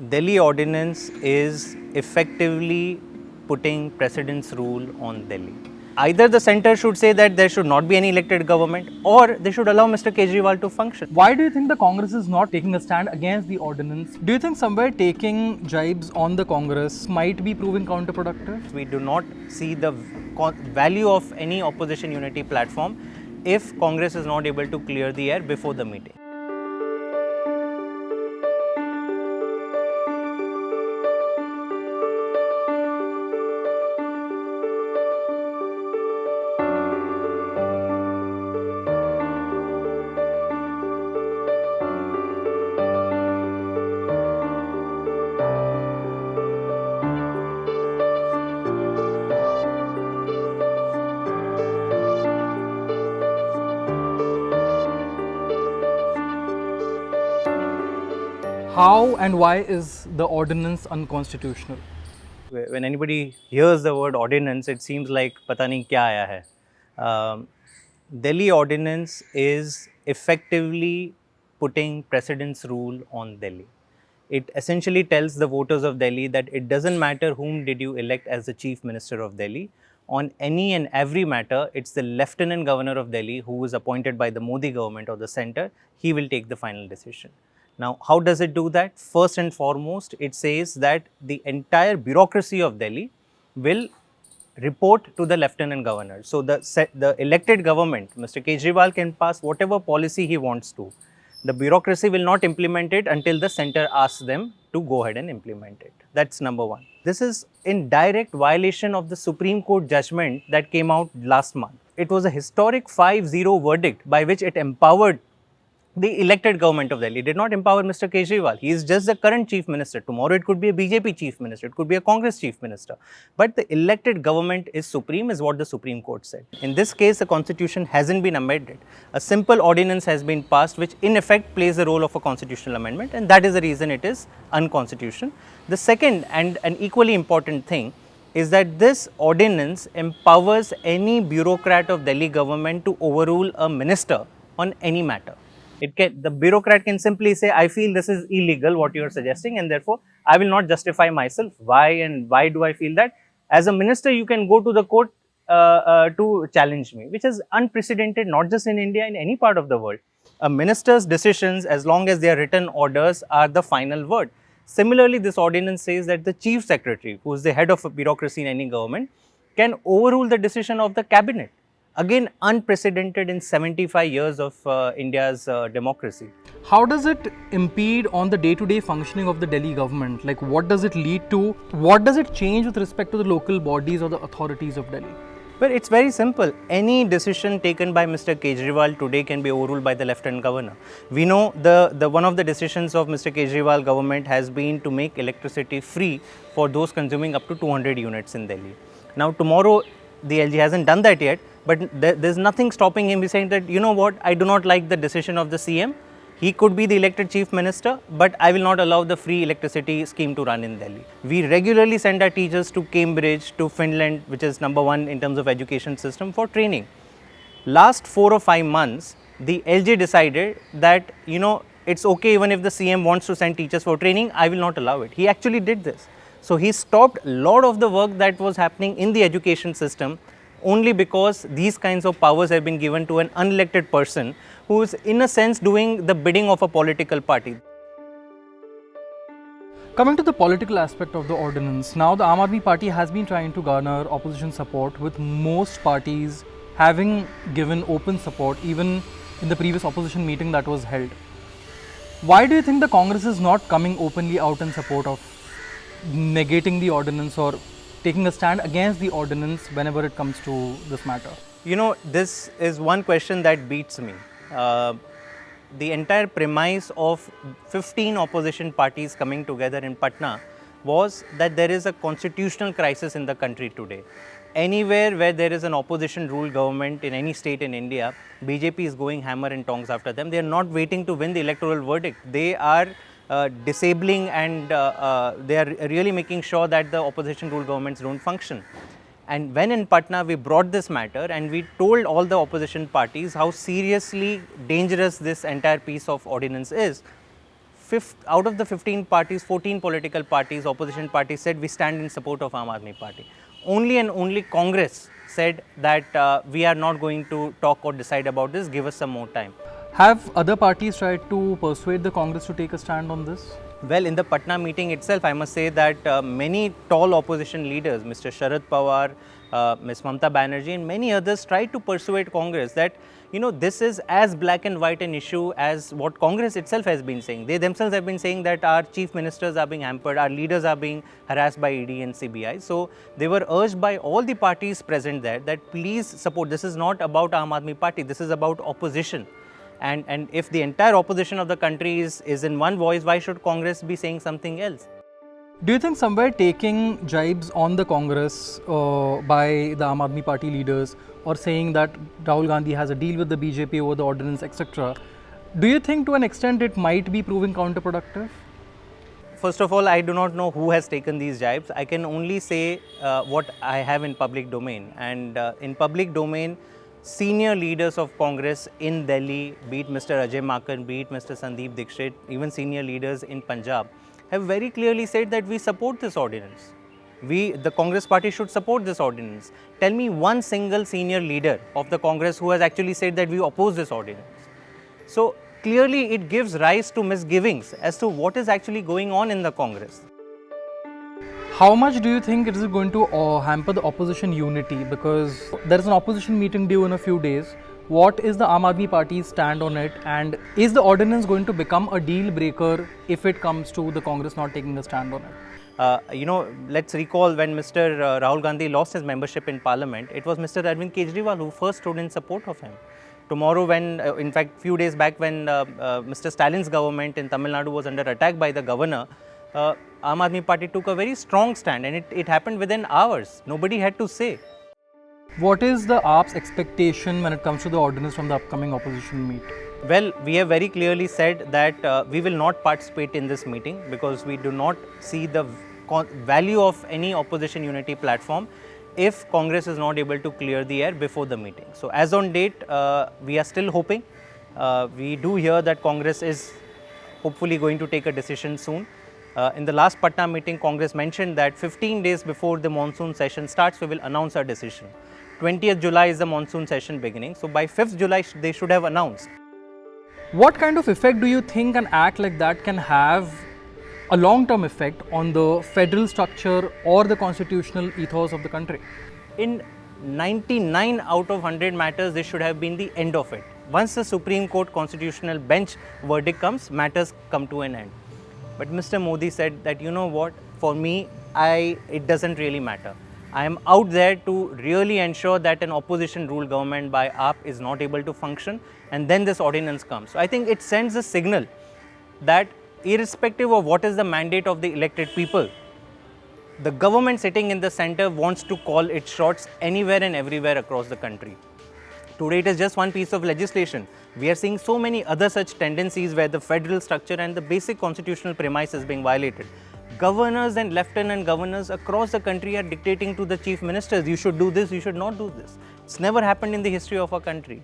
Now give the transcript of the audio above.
Delhi Ordinance is effectively putting precedence rule on Delhi. Either the centre should say that there should not be any elected government, or they should allow Mr. Kejriwal to function. Why do you think the Congress is not taking a stand against the ordinance? Do you think somewhere taking jibes on the Congress might be proving counterproductive? We do not see the value of any opposition unity platform if Congress is not able to clear the air before the meeting. How and why is the ordinance unconstitutional? When anybody hears the word ordinance, it seems like pata nahi kya aaya hai. Delhi Ordinance is effectively putting precedence rule on Delhi. It essentially tells the voters of Delhi that it doesn't matter whom did you elect as the Chief Minister of Delhi. On any and every matter, it's the Lieutenant Governor of Delhi who is appointed by the Modi government or the centre. He will take the final decision. Now, how does it do that? First and foremost, it says that the entire bureaucracy of Delhi will report to the Lieutenant Governor. So, the elected government, Mr. Kejriwal, can pass whatever policy he wants to. The bureaucracy will not implement it until the centre asks them to go ahead and implement it. That's number one. This is in direct violation of the Supreme Court judgment that came out last month. It was a historic 5-0 verdict by which it empowered the elected government of Delhi. It did not empower Mr. Kejriwal. He is just the current chief minister. Tomorrow it could be a BJP chief minister. It could be a Congress chief minister. But the elected government is supreme, is what the Supreme Court said. In this case, the constitution hasn't been amended. A simple ordinance has been passed, which in effect plays the role of a constitutional amendment, and that is the reason it is unconstitutional. The second and an equally important thing is that this ordinance empowers any bureaucrat of Delhi government to overrule a minister on any matter. The bureaucrat can simply say, I feel this is illegal what you are suggesting, and therefore I will not justify myself. Why and why do I feel that? As a minister, you can go to the court to challenge me, which is unprecedented, not just in India, in any part of the world. A minister's decisions, as long as they are written orders, are the final word. Similarly, this ordinance says that the chief secretary, who is the head of a bureaucracy in any government, can overrule the decision of the cabinet. Again, unprecedented in 75 years of India's democracy. How does it impede on the day-to-day functioning of the Delhi government? Like, what does it lead to? What does it change with respect to the local bodies or the authorities of Delhi? Well, it's very simple. Any decision taken by Mr. Kejriwal today can be overruled by the Lieutenant Governor. We know the one of the decisions of Mr. Kejriwal government has been to make electricity free for those consuming up to 200 units in Delhi. Now, tomorrow, the LG hasn't done that yet, but there's nothing stopping him. He's saying that, you know what, I do not like the decision of the CM. He could be the elected chief minister, but I will not allow the free electricity scheme to run in Delhi. We regularly send our teachers to Cambridge, to Finland, which is number one in terms of education system, for training. Last 4 or 5 months, the LG decided that, you know, it's okay even if the CM wants to send teachers for training, I will not allow it. He actually did this. So, he stopped a lot of the work that was happening in the education system only because these kinds of powers have been given to an unelected person who is in a sense doing the bidding of a political party. Coming to the political aspect of the ordinance, now the Aam Aadmi Party has been trying to garner opposition support, with most parties having given open support even in the previous opposition meeting that was held. Why do you think the Congress is not coming openly out in support of negating the ordinance or taking a stand against the ordinance whenever it comes to this matter? You know, this is one question that beats me. The entire premise of 15 opposition parties coming together in Patna was that there is a constitutional crisis in the country today. Anywhere where there is an opposition ruled government in any state in India, BJP is going hammer and tongs after them. They are not waiting to win the electoral verdict. They are disabling and they are really making sure that the opposition ruled governments don't function. And when in Patna we brought this matter and we told all the opposition parties how seriously dangerous this entire piece of ordinance is, out of the 15 parties, 14 political parties, opposition parties said we stand in support of Aam Aadmi Party. Only and only Congress said that we are not going to talk or decide about this, give us some more time. Have other parties tried to persuade the Congress to take a stand on this? Well, in the Patna meeting itself, I must say that many tall opposition leaders, Mr. Sharad Pawar, Ms. Mamta Banerjee and many others tried to persuade Congress that, you know, this is as black and white an issue as what Congress itself has been saying. They themselves have been saying that our chief ministers are being hampered, our leaders are being harassed by ED and CBI. So, they were urged by all the parties present there that please support. This is not about Aam Aadmi Party, this is about opposition. And if the entire opposition of the country is in one voice, why should Congress be saying something else? Do you think somewhere taking jibes on the Congress by the Aam Aadmi Party leaders or saying that Rahul Gandhi has a deal with the BJP over the ordinance, etc., do you think to an extent it might be proving counterproductive? First of all, I do not know who has taken these jibes. I can only say what I have in public domain. And in public domain, senior leaders of Congress in Delhi, be it Mr. Ajay Makan, be it Mr. Sandeep Dixit, even senior leaders in Punjab, have very clearly said that we support this ordinance. The Congress party should support this ordinance. Tell me one single senior leader of the Congress who has actually said that we oppose this ordinance. So clearly it gives rise to misgivings as to what is actually going on in the Congress. How much do you think it is going to hamper the opposition unity? Because there is an opposition meeting due in a few days. What is the Aam Aadmi Party's stand on it? And is the ordinance going to become a deal breaker if it comes to the Congress not taking a stand on it? You know, let's recall when Mr. Rahul Gandhi lost his membership in Parliament, it was Mr. Arvind Kejriwal who first stood in support of him. Tomorrow when, in fact, few days back when Mr. Stalin's government in Tamil Nadu was under attack by the governor, Aam Aadmi Party took a very strong stand and it happened within hours. Nobody had to say. What is the AAP's expectation when it comes to the ordinance from the upcoming opposition meet? Well, we have very clearly said that we will not participate in this meeting because we do not see the value of any opposition unity platform if Congress is not able to clear the air before the meeting. So, as on date, we are still hoping. We do hear that Congress is hopefully going to take a decision soon. In the last Patna meeting, Congress mentioned that 15 days before the monsoon session starts, we will announce our decision. 20th July is the monsoon session beginning. So, by 5th July, they should have announced. What kind of effect do you think an act like that can have a long-term effect on the federal structure or the constitutional ethos of the country? In 99 out of 100 matters, this should have been the end of it. Once the Supreme Court constitutional bench verdict comes, matters come to an end. But Mr. Modi said that, you know what, for me, it doesn't really matter. I am out there to really ensure that an opposition ruled government by AAP is not able to function, and then this ordinance comes. So I think it sends a signal that irrespective of what is the mandate of the elected people, the government sitting in the center wants to call its shots anywhere and everywhere across the country. Today it is just one piece of legislation. We are seeing so many other such tendencies where the federal structure and the basic constitutional premise is being violated. Governors and lieutenant governors across the country are dictating to the chief ministers, you should do this, you should not do this. It's never happened in the history of our country.